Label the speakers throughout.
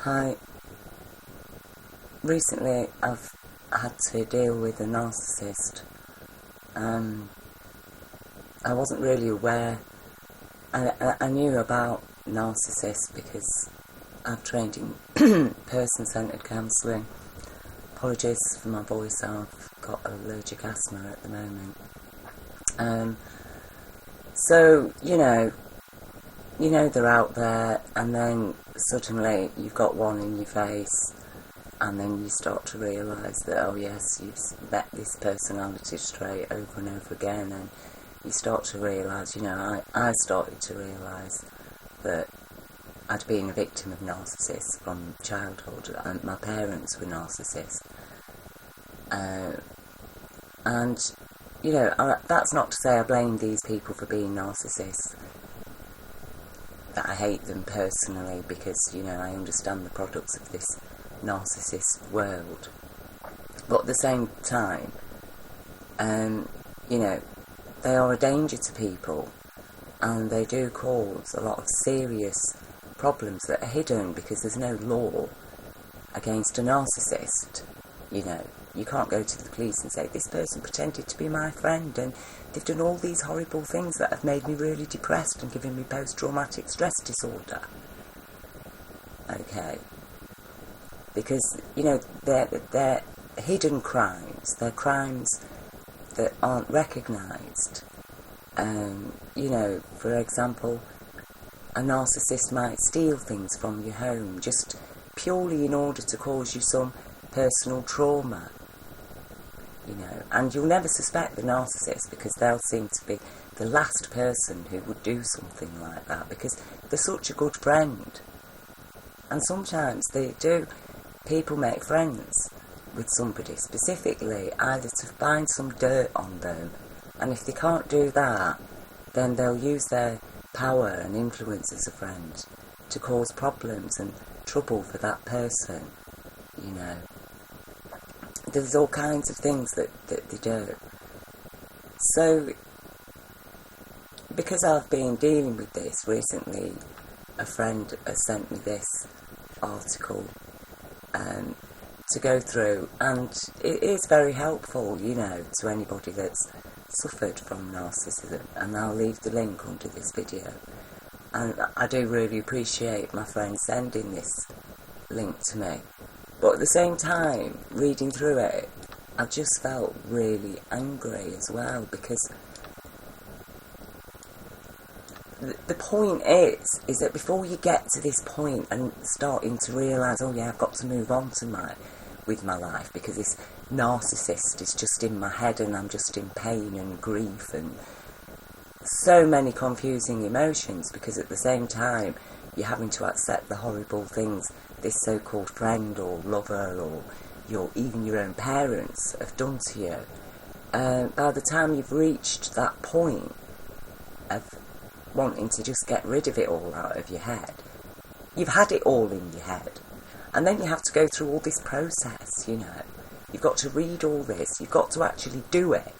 Speaker 1: Hi. Recently I've had to deal with a narcissist. I wasn't really aware. I knew about narcissists because I've trained in person-centred counselling. Apologies for my voice, I've got allergic asthma at the moment. So, you know they're out there, and then suddenly you've got one in your face, and then you start to realise that, oh yes, you've met this personality trait over and over again, and you start to realise, I started to realise that I'd been a victim of narcissists from childhood, and my parents were narcissists. And, that's not to say I blame these people for being narcissists. That I hate them personally because, I understand the products of this narcissist world. But at the same time, they are a danger to people, and they do cause a lot of serious problems that are hidden because there's no law against a narcissist. You can't go to the police and say, this person pretended to be my friend and they've done all these horrible things that have made me really depressed and given me post-traumatic stress disorder. Okay. Because, they're hidden crimes. They're crimes that aren't recognised. For example, a narcissist might steal things from your home just purely in order to cause you some personal trauma. And you'll never suspect the narcissist because they'll seem to be the last person who would do something like that because they're such a good friend. And sometimes they do. People make friends with somebody specifically either to find some dirt on them, and if they can't do that, then they'll use their power and influence as a friend to cause problems and trouble for that person, There's all kinds of things that they do. So, because I've been dealing with this recently, a friend has sent me this article to go through, and it is very helpful, to anybody that's suffered from narcissism, and I'll leave the link under this video. And I do really appreciate my friend sending this link to me. But at the same time, reading through it, I just felt really angry as well, because the point is that before you get to this point and starting to realise, oh yeah, I've got to move on with my life because this narcissist is just in my head and I'm just in pain and grief and so many confusing emotions, because at the same time you're having to accept the horrible things this so-called friend or lover or even your own parents have done to you. By the time you've reached that point of wanting to just get rid of it all out of your head, you've had it all in your head, and then you have to go through all this process. You've got to read all this, you've got to actually do it,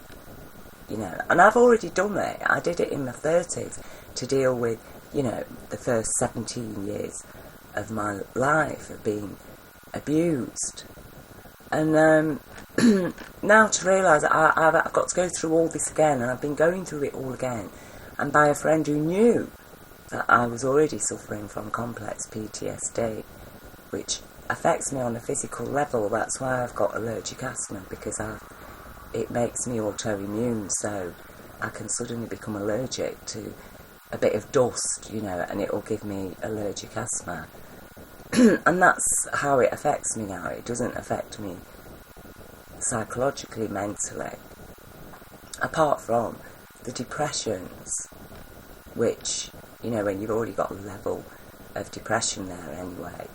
Speaker 1: and I've already done it. I did it in my 30s to deal with the first 17 years of my life of being abused, and now to realise that I've got to go through all this again, and I've been going through it all again, and by a friend who knew that I was already suffering from complex PTSD, which affects me on a physical level. That's why I've got allergic asthma, because it makes me autoimmune, so I can suddenly become allergic to a bit of dust, and it will give me allergic asthma. And that's how it affects me now. It doesn't affect me psychologically, mentally, apart from the depressions, which, when you've already got a level of depression there anyway,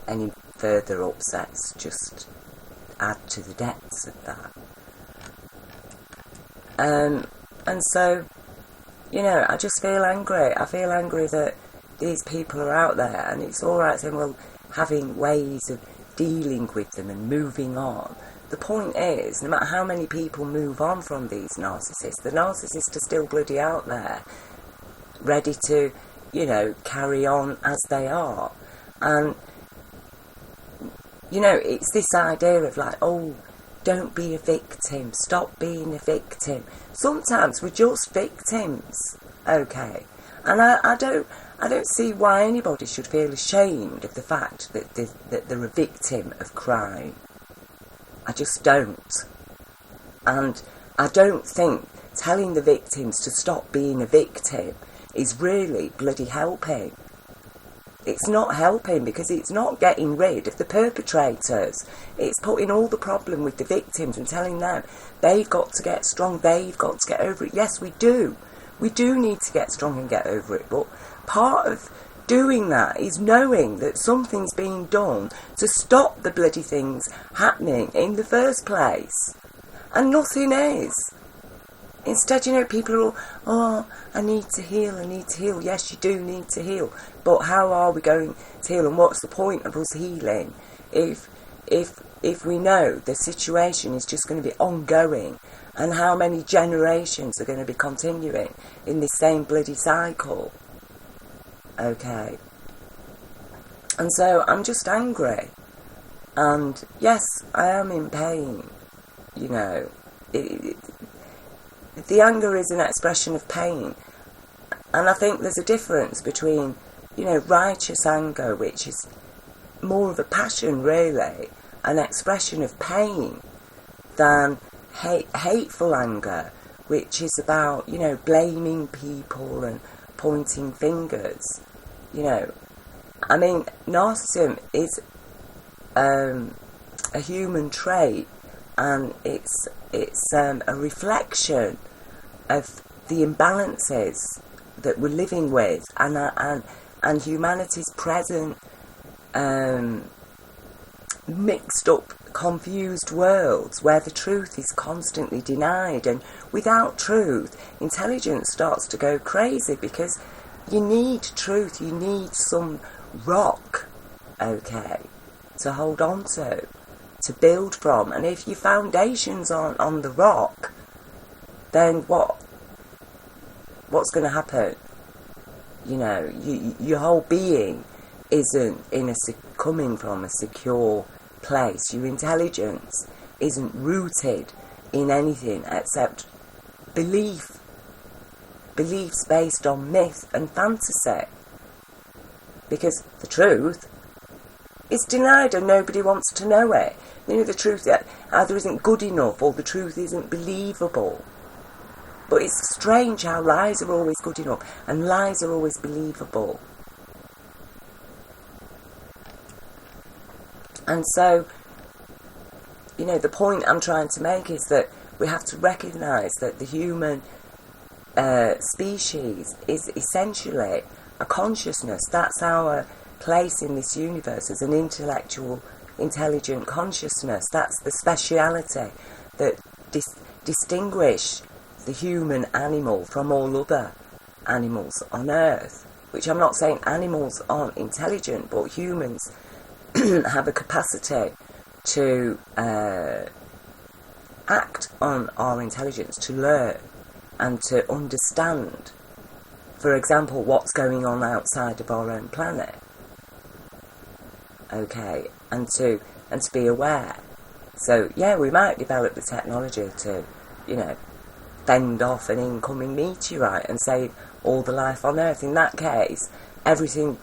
Speaker 1: any further upsets just add to the depths of that. And so, I just feel angry. I feel angry that these people are out there, and it's alright saying, well, having ways of dealing with them and moving on. The point is, no matter how many people move on from these narcissists, the narcissists are still bloody out there, ready to, carry on as they are. And, you know, it's this idea of like, oh, don't be a victim, stop being a victim. Sometimes we're just victims, okay? And I don't see why anybody should feel ashamed of the fact that they're a victim of crime. I just don't. And I don't think telling the victims to stop being a victim is really bloody helping. It's not helping, because it's not getting rid of the perpetrators. It's putting all the problem with the victims and telling them they've got to get strong, they've got to get over it. Yes, we do. We do need to get strong and get over it. But part of doing that is knowing that something's being done to stop the bloody things happening in the first place. And nothing is. Instead, you know, people are all, oh, I need to heal, I need to heal. Yes, you do need to heal. But how are we going to heal, and what's the point of us healing if we know the situation is just going to be ongoing, and how many generations are going to be continuing in this same bloody cycle? Okay. And so I'm just angry. And yes, I am in pain, you know. The anger is an expression of pain. And I think there's a difference between, you know, righteous anger, which is more of a passion, really, an expression of pain, than hateful anger, which is about, you know, blaming people and pointing fingers. You know, I mean, narcissism is a human trait, and it's a reflection of the imbalances that we're living with, and humanity's present mixed up, confused worlds where the truth is constantly denied. And without truth, intelligence starts to go crazy, because you need truth, you need some rock, okay, to hold on to build from. And if your foundations aren't on the rock, then what's going to happen? You know, your whole being isn't coming from a secure place. Your intelligence isn't rooted in anything except beliefs based on myth and fantasy. Because the truth is denied and nobody wants to know it. You know, the truth that either isn't good enough or the truth isn't believable. But it's strange how lies are always good enough and lies are always believable. And so, you know, the point I'm trying to make is that we have to recognise that the human species is essentially a consciousness. That's our place in this universe, as an intellectual, intelligent consciousness. That's the speciality that distinguish the human animal from all other animals on Earth. Which I'm not saying animals aren't intelligent, but humans have a capacity to act on our intelligence, to learn and to understand, for example, what's going on outside of our own planet. Okay, and to be aware. So yeah, we might develop the technology to, you know, fend off an incoming meteorite and save all the life on Earth. In that case, everything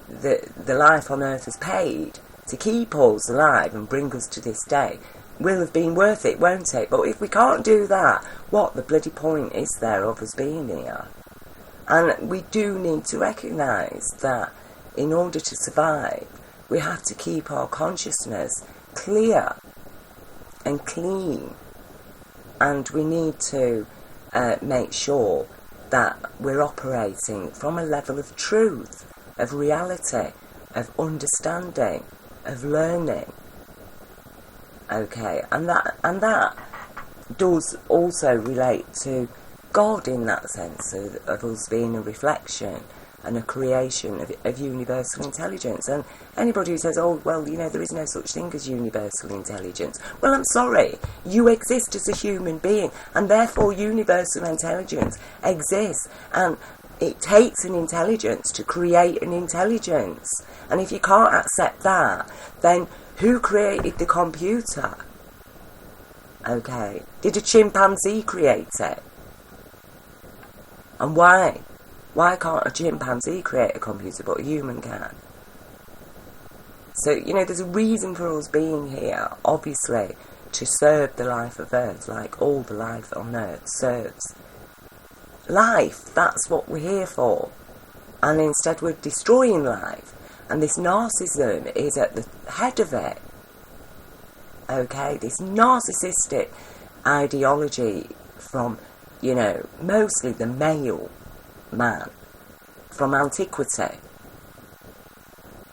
Speaker 1: the life on Earth has paid to keep us alive and bring us to this day will have been worth it, won't it? But if we can't do that, what the bloody point is there of us being here? And we do need to recognise that in order to survive, we have to keep our consciousness clear and clean. And we need to make sure that we're operating from a level of truth, of reality, of understanding, of learning. Okay, and that does also relate to God in that sense of us being a reflection and a creation of universal intelligence. And anybody who says, oh, well, you know, there is no such thing as universal intelligence. Well, I'm sorry, you exist as a human being, and therefore universal intelligence exists. And It takes an intelligence to create an intelligence. And if you can't accept that, then who created the computer? Okay. Did a chimpanzee create it? And why? Why can't a chimpanzee create a computer but a human can? So, you know, there's a reason for us being here, obviously, to serve the life of Earth, like all the life on Earth serves. Life, that's what we're here for. And instead we're destroying life. And this narcissism is at the head of it. Okay, this narcissistic ideology from, you know, mostly the male man from antiquity.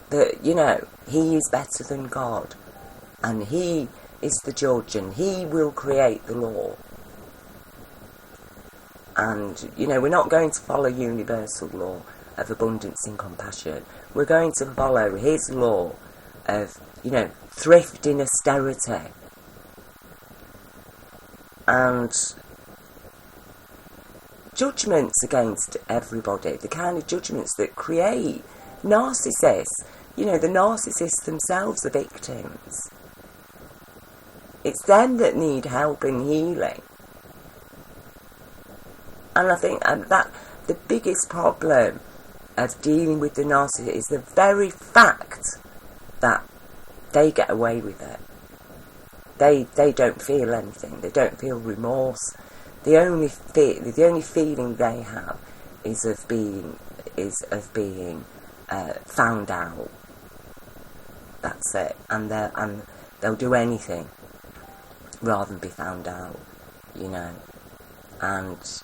Speaker 1: That, you know, he is better than God. And he is the judge and he will create the law. And, you know, we're not going to follow universal law of abundance and compassion. We're going to follow his law of, you know, thrift in austerity. And judgments against everybody, the kind of judgments that create narcissists. You know, the narcissists themselves are victims. It's them that need help and healing. And I think that the biggest problem of dealing with the narcissist is the very fact that they get away with it. They don't feel anything. They don't feel remorse. The only feeling they have is of being found out. That's it. And they'll do anything rather than be found out. You know, and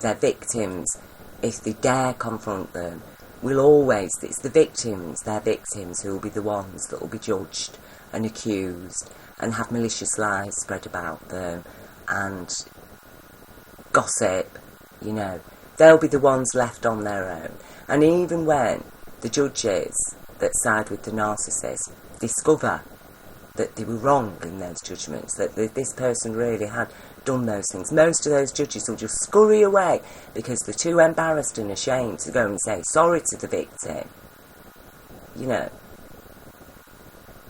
Speaker 1: their victims, if they dare confront them, will always, it's the victims, their victims, who will be the ones that will be judged and accused and have malicious lies spread about them and gossip, you know. They'll be the ones left on their own. And even when the judges that side with the narcissist discover that they were wrong in those judgments, that this person really had done those things, most of those judges will just scurry away because they're too embarrassed and ashamed to go and say sorry to the victim, you know.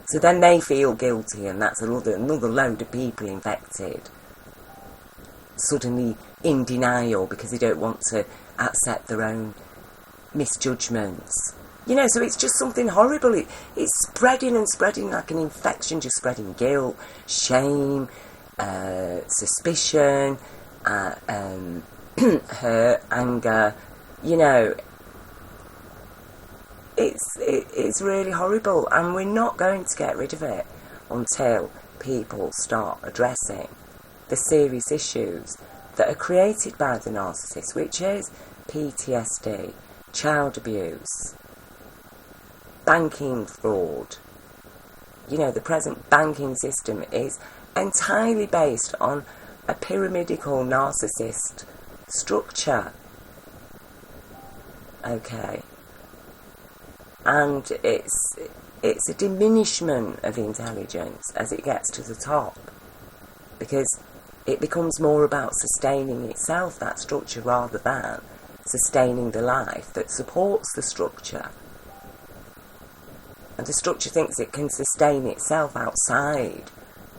Speaker 1: So then they feel guilty, and that's another load of people infected, suddenly in denial because they don't want to accept their own misjudgments. You know, so it's just something horrible. It's spreading and spreading like an infection, just spreading guilt, shame, suspicion, hurt, anger. You know, it's really horrible, and we're not going to get rid of it until people start addressing the serious issues that are created by the narcissist, which is PTSD, child abuse, banking fraud. You know, the present banking system is entirely based on a pyramidal narcissist structure. Okay. And it's a diminishment of intelligence as it gets to the top, because it becomes more about sustaining itself, that structure, rather than sustaining the life that supports the structure. And the structure thinks it can sustain itself outside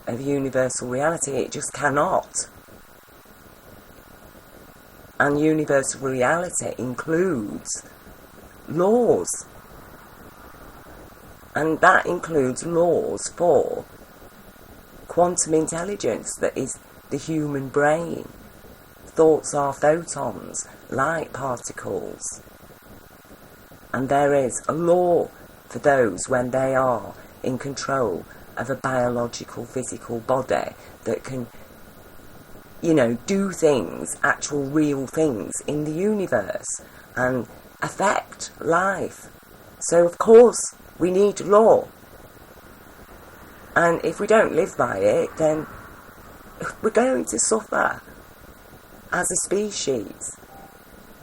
Speaker 1: of universal reality. It just cannot. And universal reality includes laws. And that includes laws for quantum intelligence, that is the human brain. Thoughts are photons, light particles. And there is a law for those when they are in control of a biological, physical body that can, you know, do things, actual real things in the universe and affect life. So of course we need law. And if we don't live by it, then we're going to suffer as a species.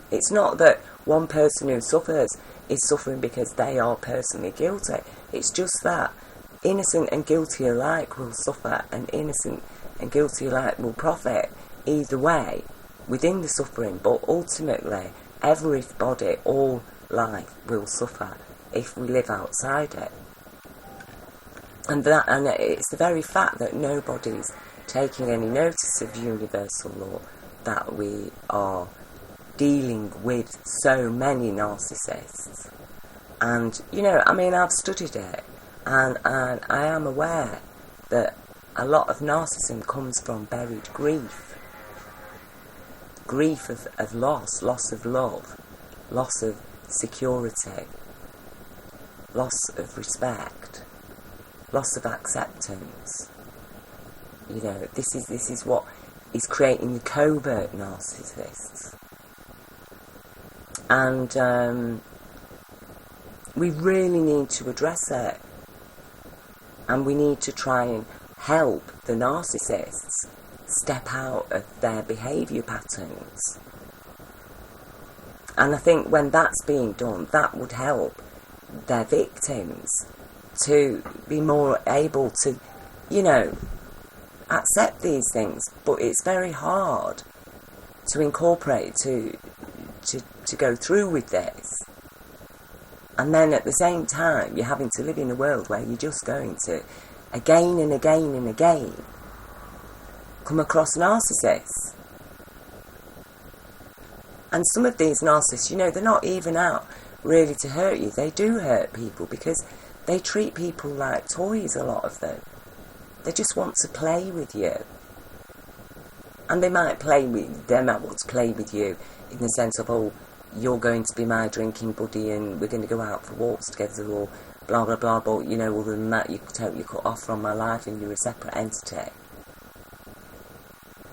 Speaker 1: It's not that one person who suffers is suffering because they are personally guilty. It's just that innocent and guilty alike will suffer, and innocent and guilty alike will profit either way within the suffering, but ultimately everybody, all life will suffer if we live outside it. And it's the very fact that nobody's taking any notice of universal law that we are dealing with so many narcissists. And, I've studied it, and I am aware that a lot of narcissism comes from buried grief. Grief of loss of love, loss of security, loss of respect, loss of acceptance. This is what is creating the covert narcissists. And we really need to address it. And we need to try and help the narcissists step out of their behaviour patterns. And I think when that's being done, that would help their victims to be more able to, accept these things. But it's very hard to incorporate, to go through with this. And then at the same time, you're having to live in a world where you're just going to, again and again and again, come across narcissists. And some of these narcissists, they're not even out really to hurt you. They do hurt people because they treat people like toys, a lot of them. They just want to play with you. And they might want to play with you in the sense of, oh, you're going to be my drinking buddy and we're going to go out for walks together, or blah, blah, blah, but, other than that, you're totally cut off from my life and you're a separate entity.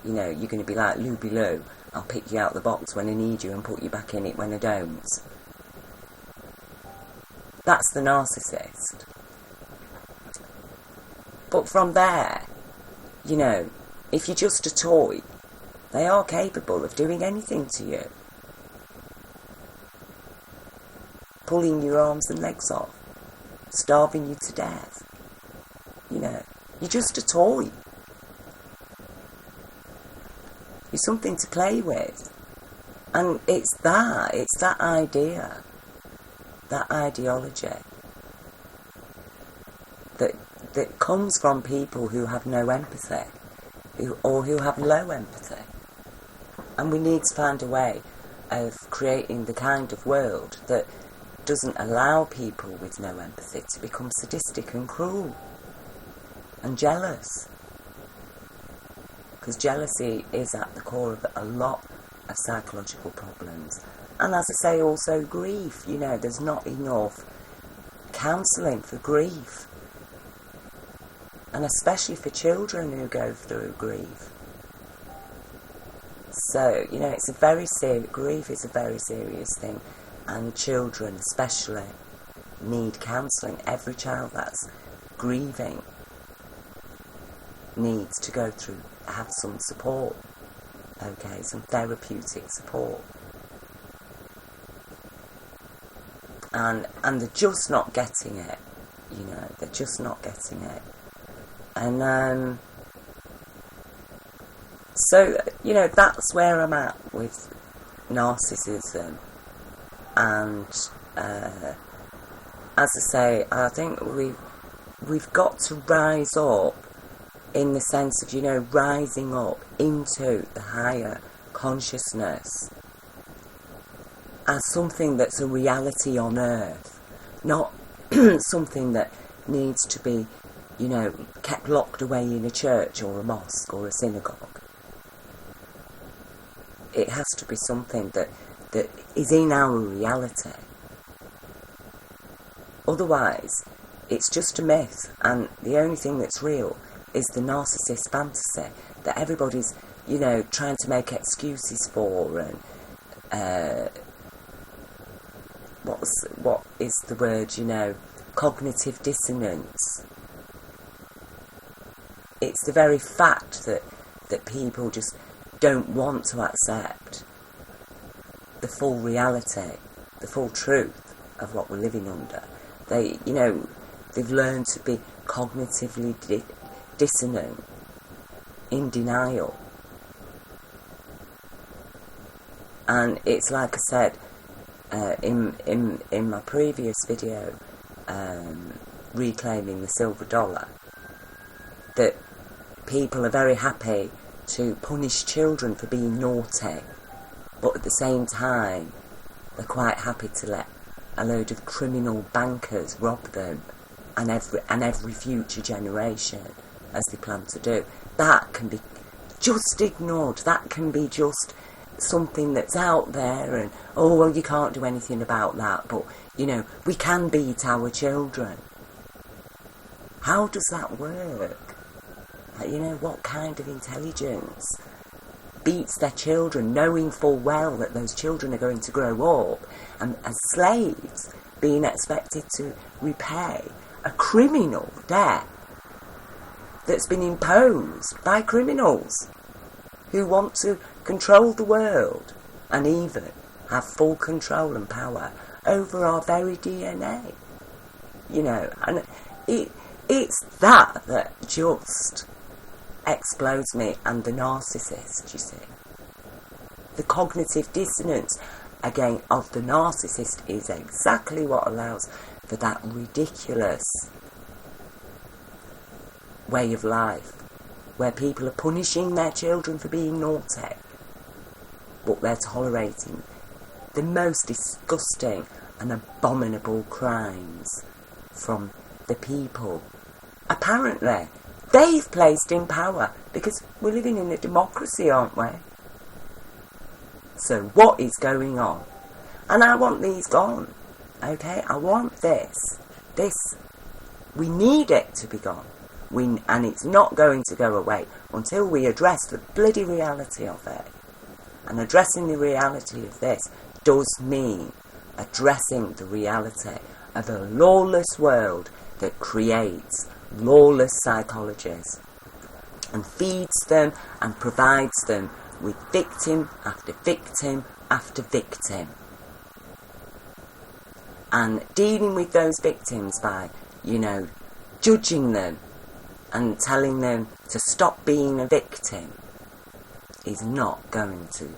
Speaker 1: You're going to be like Looby Loo. I'll pick you out the box when I need you and put you back in it when I don't. That's the narcissist. But from there, if you're just a toy, they are capable of doing anything to you. Pulling your arms and legs off, starving you to death. You're just a toy. You're something to play with. And it's that idea, that ideology that comes from people who have no empathy, or who have low empathy. And we need to find a way of creating the kind of world that doesn't allow people with no empathy to become sadistic and cruel and jealous. Because jealousy is at the core of a lot of psychological problems. And as I say, also grief. There's not enough counselling for grief. And especially for children who go through grief. So, it's a very serious, grief is a very serious thing. And children especially need counselling. Every child that's grieving needs to go through, have some support, some therapeutic support. And they're just not getting it, they're just not getting it. And so, that's where I'm at with narcissism. And as I say, I think we've got to rise up in the sense of, rising up into the higher consciousness as something that's a reality on earth, not something that needs to be, kept locked away in a church or a mosque or a synagogue. It has to be something that is in our reality. Otherwise, it's just a myth, and the only thing that's real is the narcissist fantasy that everybody's, trying to make excuses for, and what is the word, cognitive dissonance. It's the very fact that people just don't want to accept the full reality, the full truth of what we're living under. They've learned to be cognitively dissonant, in denial. And it's like I said in my previous video, Reclaiming the Silver Dollar, that people are very happy to punish children for being naughty, but at the same time they're quite happy to let a load of criminal bankers rob them and every future generation, as they plan to do. That can be just ignored. That can be just something that's out there, and oh well, you can't do anything about that, but you know, we can beat our children. How does that work? You know, what kind of intelligence beats their children, knowing full well that those children are going to grow up and as slaves, being expected to repay a criminal debt that's been imposed by criminals who want to control the world and even have full control and power over our very DNA. You know, and it's that just explodes me, and the narcissist, you see. The cognitive dissonance, again, of the narcissist is exactly what allows for that ridiculous way of life, where people are punishing their children for being naughty, but they're tolerating the most disgusting and abominable crimes from the people apparently they've placed in power, because we're living in a democracy, aren't we? So what is going on? And I want these gone, okay? I want this, we need it to be gone. And it's not going to go away until we address the bloody reality of it. And addressing the reality of this does mean addressing the reality of a lawless world that creates lawless psychologists and feeds them and provides them with victim after victim after victim. And dealing with those victims by, you know, judging them and telling them to stop being a victim is not going to,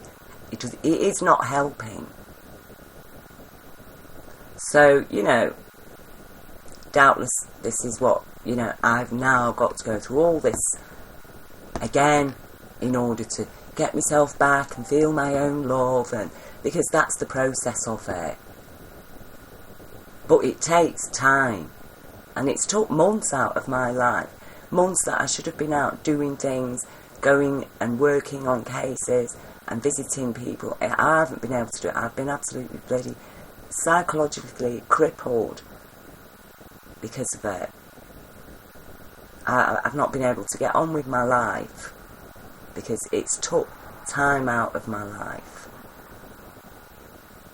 Speaker 1: it is not helping. So, you know, doubtless this is what, you know, I've now got to go through all this again in order to get myself back and feel my own love, and because that's the process of it. But it takes time, and it's took months out of my life, months that I should have been out doing things, going and working on cases and visiting people. I haven't been able to do it. I've been absolutely bloody psychologically crippled because of it. I've not been able to get on with my life because it's took time out of my life.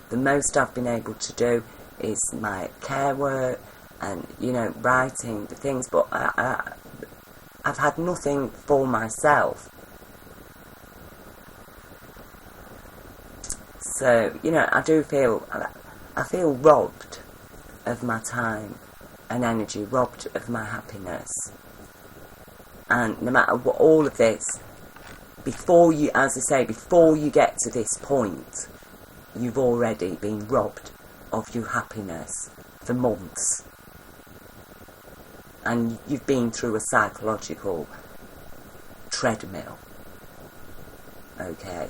Speaker 1: The most I've been able to do is my care work and, you know, writing the things, but I've had nothing for myself. So, you know, I feel robbed of my time and energy, robbed of my happiness. And no matter what, all of this, before you, as I say, before you get to this point, you've already been robbed of your happiness for months. And you've been through a psychological treadmill. Okay.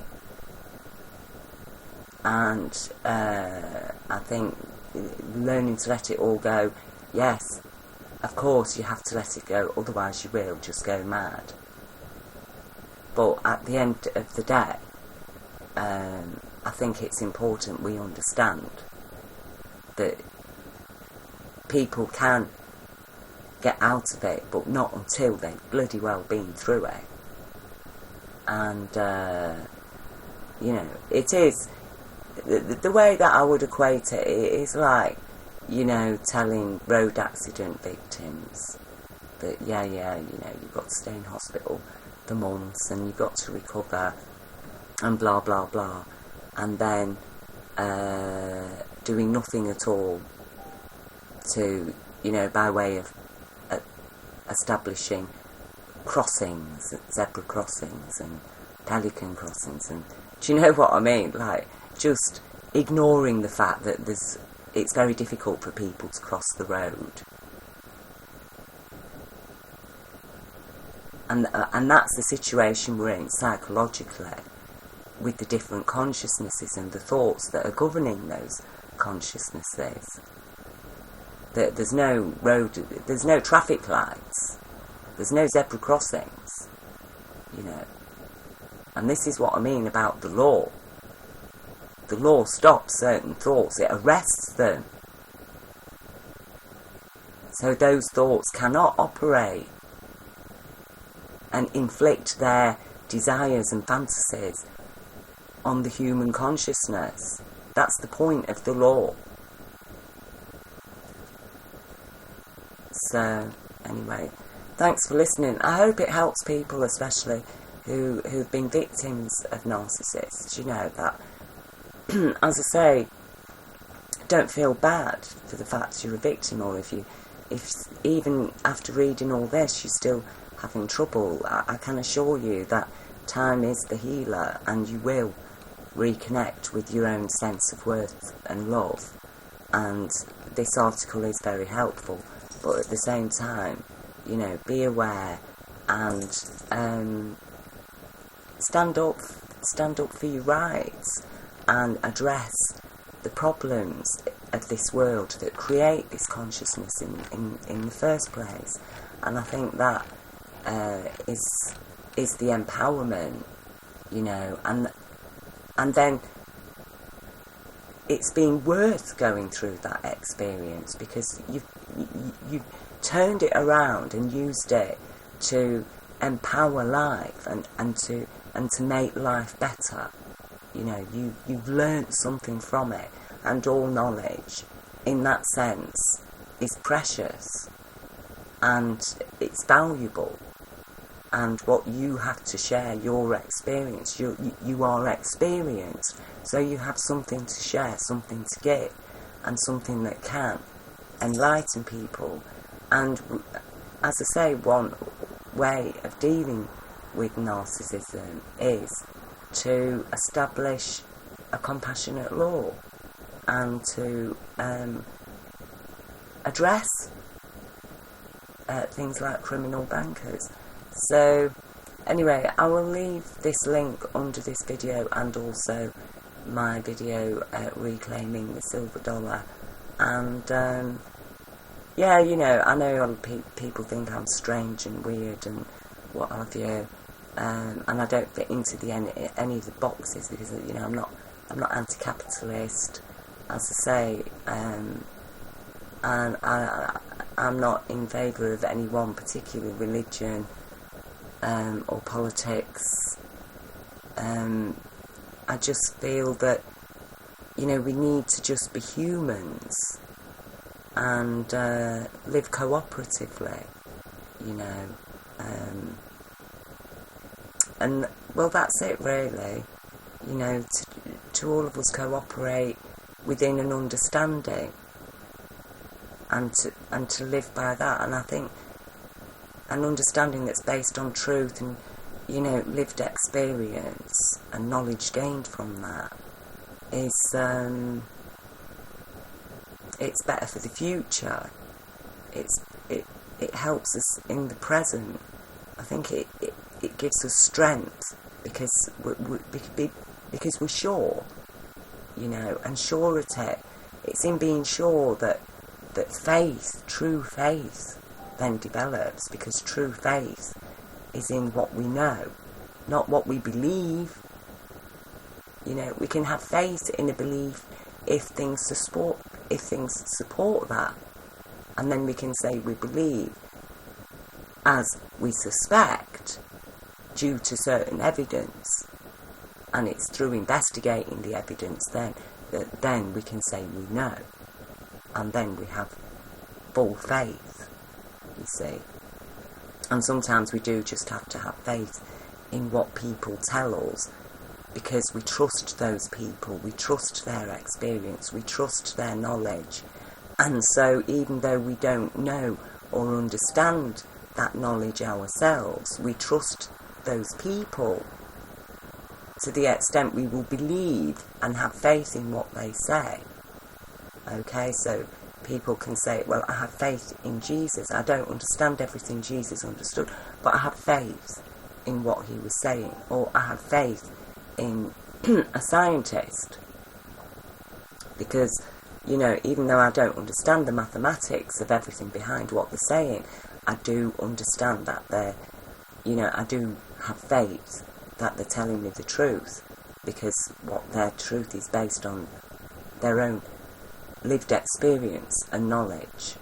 Speaker 1: And I think learning to let it all go, yes, of course you have to let it go, otherwise you will just go mad. But at the end of the day, I think it's important we understand that people can get out of it, but not until they've bloody well been through it. And, you know, it is, the way that I would equate it is like, you know, telling road accident victims that, yeah, you know, you've got to stay in hospital for months and you've got to recover and blah, blah, blah. And then doing nothing at all to, you know, by way of establishing crossings, zebra crossings and pelican crossings, and Do you know what I mean? Like, just ignoring the fact that it's very difficult for people to cross the road. And that's the situation we're in psychologically, with the different consciousnesses and the thoughts that are governing those consciousnesses. There's no road, there's no traffic lights, there's no zebra crossings, you know. And this is what I mean about the law. The law stops certain thoughts, it arrests them. So those thoughts cannot operate and inflict their desires and fantasies on the human consciousness. That's the point of the law. So, anyway, thanks for listening. I hope it helps people, especially who've been victims of narcissists. You know, that, as I say, don't feel bad for the fact you're a victim, or if even after reading all this you're still having trouble. I can assure you that time is the healer, and you will reconnect with your own sense of worth and love. And this article is very helpful, but at the same time, you know, be aware and stand up for your rights and address the problems of this world that create this consciousness in the first place. And I think that is the empowerment, you know, and then it's been worth going through that experience, because you've turned it around and used it to empower life and to make life better. You know, you've learnt something from it, and all knowledge in that sense is precious and it's valuable. And what you have to share, your experience, you are experienced, so you have something to share, something to give, and something that can enlighten people. And as I say, one way of dealing with narcissism is to establish a compassionate law and to address things like criminal bankers. So anyway, I will leave this link under this video, and also my video reclaiming the silver dollar. And yeah, you know, I know a lot of people think I'm strange and weird and what have you, and I don't fit into any of the boxes, because, you know, I'm not anti-capitalist, as I say, and I'm not in favour of any one particular religion or politics. I just feel that, you know, we need to just be humans and live cooperatively, you know, and well, that's it really, you know, to all of us cooperate within an understanding, and to live by that. And I think an understanding that's based on truth and, you know, lived experience and knowledge gained from that is it's better for the future. It helps us in the present. I think it gives us strength, because we're sure, you know, and surety. It's in being sure that faith, true faith, then develops, because true faith is in what we know, not what we believe. You know, we can have faith in a belief if things support that, and then we can say we believe as we suspect due to certain evidence, and it's through investigating the evidence then we can say we know, and then we have full faith, you see. And sometimes we do just have to have faith in what people tell us, because we trust those people, we trust their experience, we trust their knowledge. And so even though we don't know or understand that knowledge ourselves, we trust those people. to the extent we will believe and have faith in what they say. Okay, so people can say, well, I have faith in Jesus. I don't understand everything Jesus understood, but I have faith in what he was saying. Or I have faith in a scientist. Because, you know, even though I don't understand the mathematics of everything behind what they're saying, I do understand that they're, you know, I do have faith that they're telling me the truth, because what their truth is based on their own lived experience and knowledge.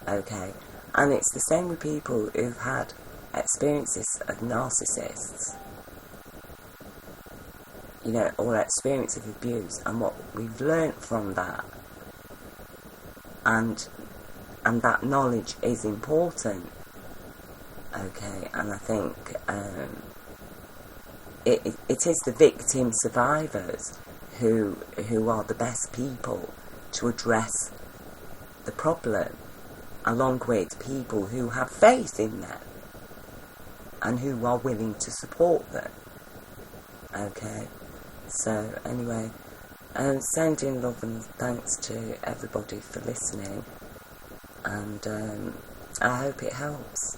Speaker 1: Okay, and it's the same with people who've had experiences of narcissists, you know, or experience of abuse, and what we've learnt from that, and that knowledge is important. Okay, and I think it is the victim survivors who are the best people to address the problem, along with people who have faith in them and who are willing to support them. Okay, so anyway, sending love and thanks to everybody for listening, and I hope it helps.